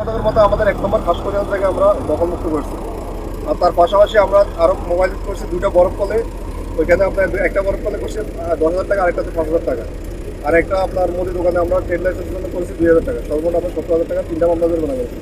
শতকের মতো আমাদের 1 নম্বর হাসপাতাল থেকে আমরা দখলমুক্ত করছি। আর তার পাশাপাশি আমরা আরও মোবাইল করছি 2টা বরফ কলে। ওইখানে আপনার একটা বরফ কলে করছি 10,000 টাকা, আরেকটাতে 5,000 টাকা। আর একটা আপনার মুদি দোকানে আমরা ট্রেড লাইসেন্স জন্য করেছি 2,000 টাকা। সর্বমোট আমরা 70,000 টাকা 3টা মামলা জরিমানা করেছি।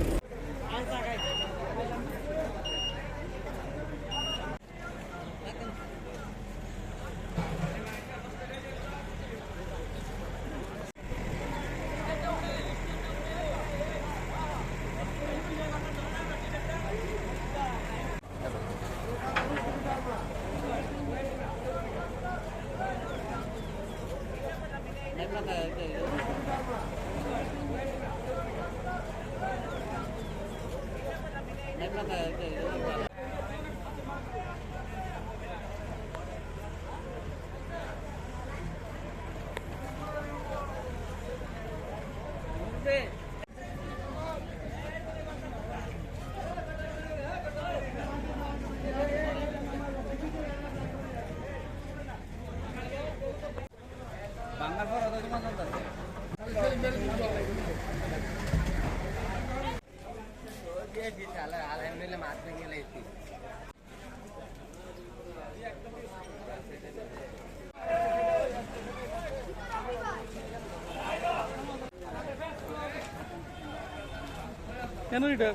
কেন এটা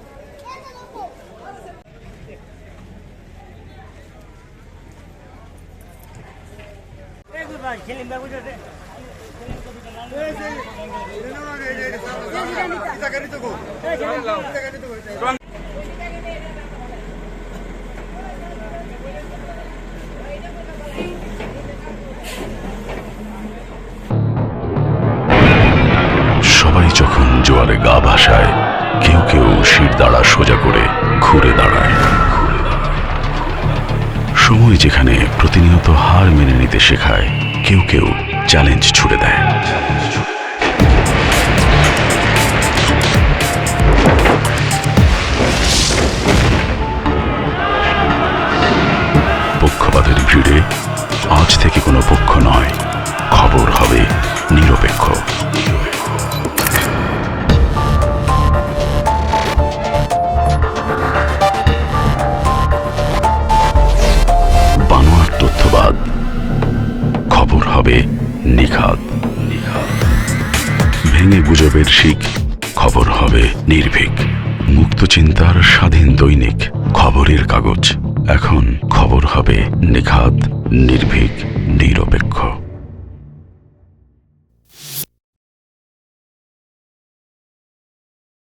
সবাই যখন জোয়ারে গা ভাসায়, কেউ কেউ শির দাঁড়া সোজা করে ঘুরে দাঁড়ায়। সময় যেখানে প্রতিনিয়ত হার মেনে নিতে শেখায়, কেউ কেউ চ্যালেঞ্জ ছুড়ে দেয়। পক্ষপাতের ভিড়ে আজ থেকে কোনো পক্ষ নয়, খবর হবে নিরপেক্ষ। বানোয়াট তথ্যবাদ, খবর হবে নিখাদ। ভেঙে গুজবের শিক, খবর হবে নির্ভীক। মুক্ত চিন্তার স্বাধীন দৈনিক খবরের কাগজ। এখন খবর হবে নিখাদ, নির্ভীক, নীরব।